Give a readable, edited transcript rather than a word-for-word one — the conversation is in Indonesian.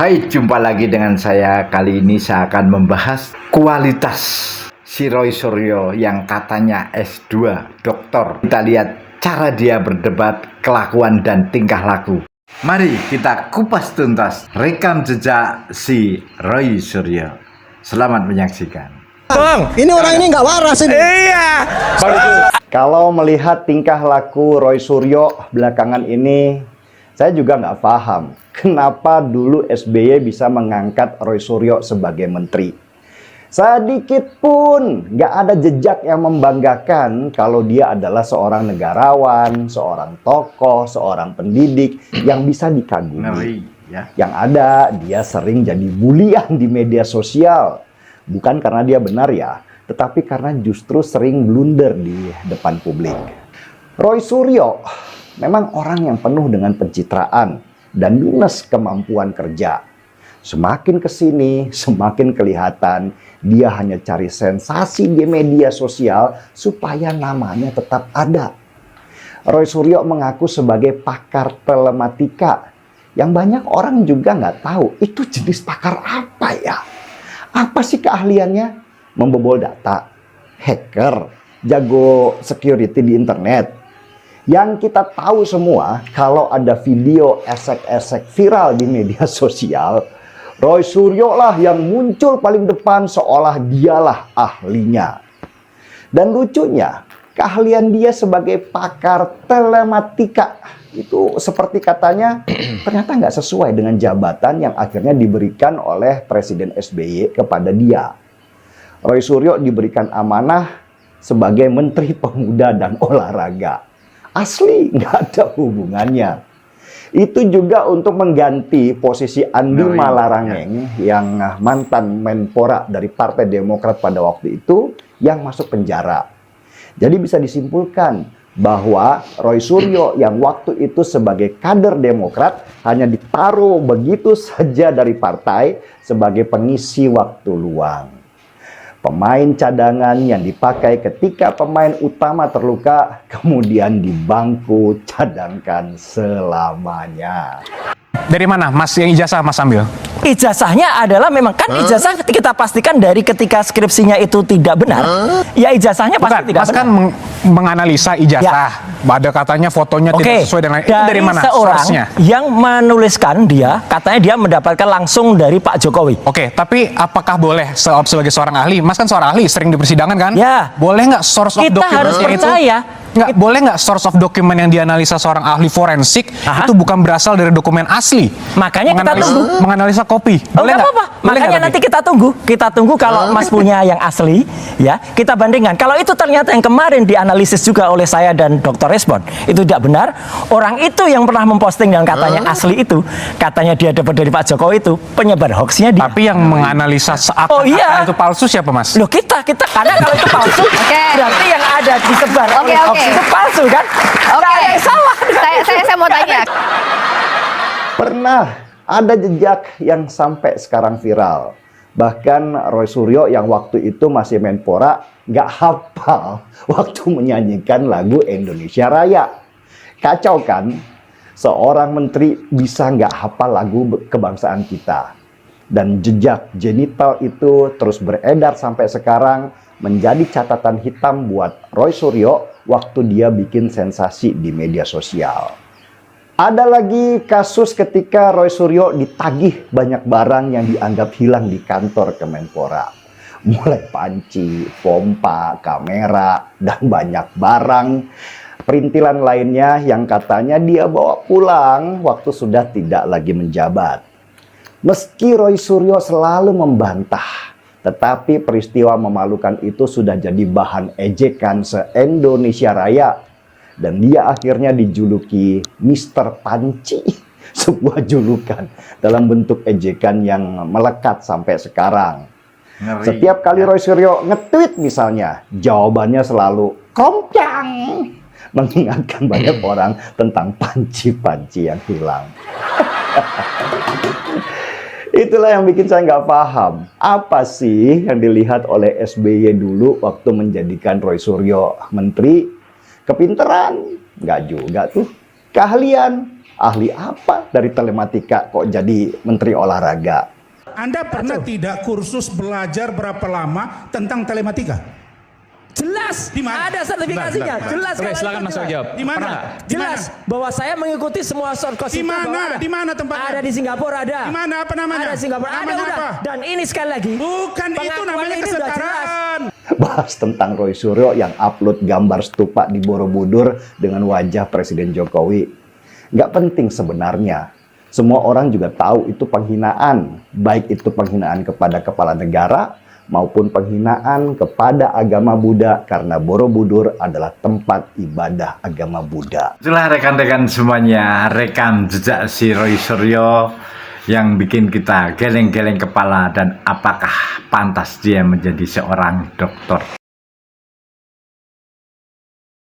Hai, jumpa lagi dengan saya. Kali ini saya akan membahas kualitas si Roy Suryo yang katanya S2 doktor. Kita lihat cara dia berdebat, kelakuan dan tingkah laku. Mari kita kupas tuntas rekam jejak si Roy Suryo. Selamat menyaksikan. Bang, ini orang ini nggak waras ini. Iya. Kalau melihat tingkah laku Roy Suryo belakangan ini, saya juga nggak paham kenapa dulu SBY bisa mengangkat Roy Suryo sebagai menteri. Sedikit pun nggak ada jejak yang membanggakan kalau dia adalah seorang negarawan, seorang tokoh, seorang pendidik yang bisa dikagumi. Yang ada dia sering jadi bulian di media sosial. Bukan karena dia benar ya, tetapi karena justru sering blunder di depan publik. Roy Suryo memang orang yang penuh dengan pencitraan dan minus kemampuan kerja. Semakin kesini, semakin kelihatan dia hanya cari sensasi di media sosial supaya namanya tetap ada. Roy Suryo mengaku sebagai pakar telematika yang banyak orang juga nggak tahu itu jenis pakar apa ya. Apa sih keahliannya? Membobol data, hacker, jago security di internet. Yang kita tahu semua, kalau ada video esek-esek viral di media sosial, Roy Suryo lah yang muncul paling depan seolah dialah ahlinya. Dan lucunya, keahlian dia sebagai pakar telematika itu seperti katanya ternyata nggak sesuai dengan jabatan yang akhirnya diberikan oleh Presiden SBY kepada dia. Roy Suryo diberikan amanah sebagai Menteri Pemuda dan Olahraga. Asli nggak ada hubungannya. Itu juga untuk mengganti posisi Andi Malarangeng yang mantan Menpora dari Partai Demokrat pada waktu itu yang masuk penjara. Jadi bisa disimpulkan bahwa Roy Suryo yang waktu itu sebagai kader Demokrat hanya ditaruh begitu saja dari partai sebagai pengisi waktu luang. Pemain cadangan yang dipakai ketika pemain utama terluka kemudian di bangku cadangkan selamanya. Dari mana Mas yang ijazah Mas ambil? Ijazahnya adalah memang kan ijazah kita pastikan dari ketika skripsinya itu tidak benar. Ya ijazahnya pasti tidak Mas benar. kan menganalisa ijazah. Ada katanya fotonya tidak sesuai dengan itu, dari mana seorang source-nya? yang menuliskan dia katanya dia mendapatkan langsung dari Pak Jokowi. Oke, tapi apakah boleh sebagai seorang ahli? Mas kan seorang ahli, sering di persidangan kan? Ya. Boleh nggak source of Kita harus dokumennya itu? percaya. Nggak, boleh nggak source of dokumen yang dianalisa seorang ahli forensik itu bukan berasal dari dokumen asli? Makanya kita tunggu. Menganalisa kopi. Oh, Boleh nggak nggak? apa-apa. Makanya nanti kita tunggu. Kita tunggu kalau Mas punya yang asli, ya kita bandingkan. Kalau itu ternyata yang kemarin dianalisis juga oleh saya dan Dr. Respon itu tidak benar. Orang itu yang pernah memposting yang katanya asli itu, katanya dia dapat dari Pak Jokowi itu penyebar hoaxnya dia. Tapi yang menganalisa seakan-akan itu palsu siapa Mas? Loh kita karena kalau itu palsu, berarti yang ada disebar oleh hoax itu palsu kan? Oke, salah. Saya mau tanya. Pernah ada jejak yang sampai sekarang viral. Bahkan Roy Suryo yang waktu itu masih Menpora nggak hafal waktu menyanyikan lagu Indonesia Raya. Kacau kan? Seorang menteri bisa nggak hafal lagu kebangsaan kita. Dan jejak genital itu terus beredar sampai sekarang menjadi catatan hitam buat Roy Suryo waktu dia bikin sensasi di media sosial. Ada lagi kasus ketika Roy Suryo ditagih banyak barang yang dianggap hilang di kantor Kemenpora. Mulai panci, pompa, kamera, dan banyak barang perintilan lainnya yang katanya dia bawa pulang waktu sudah tidak lagi menjabat. Meski Roy Suryo selalu membantah, tetapi peristiwa memalukan itu sudah jadi bahan ejekan se-Indonesia Raya. Dan dia akhirnya dijuluki Mister Panci, sebuah julukan dalam bentuk ejekan yang melekat sampai sekarang. Setiap kali Roy Suryo nge-tweet misalnya, jawabannya selalu komcang, mengingatkan banyak orang tentang panci-panci yang hilang. Itulah yang bikin saya nggak paham. Apa sih yang dilihat oleh SBY dulu waktu menjadikan Roy Suryo menteri? Kepinteran? Nggak juga tuh. Keahlian? Ahli apa dari telematika kok jadi menteri olahraga? Anda pernah tidak kursus belajar berapa lama tentang telematika? Jelas, Di mana? ada sertifikasinya. Bentar. Jelas. Oke, kalau silakan itu Mas jelas. jawab. Di mana? Di mana? Jelas bahwa saya mengikuti semua course Di itu mana? bahwa ada. Di mana tempatnya? Ada di Singapura ada. Di mana? Apa namanya? Ada di Singapura. Ada Namanya udah. apa? Dan ini sekali lagi. Bukan itu pengakuan namanya ini udah jelas. kesetaraan. Bahas tentang Roy Suryo yang upload gambar stupa di Borobudur dengan wajah Presiden Jokowi. Nggak penting sebenarnya. Semua orang juga tahu itu penghinaan. Baik itu penghinaan kepada kepala negara maupun penghinaan kepada agama Buddha karena Borobudur adalah tempat ibadah agama Buddha. Itulah rekan-rekan semuanya, rekam jejak si Roy Suryo yang bikin kita geleng-geleng kepala dan apakah pantas dia menjadi seorang dokter.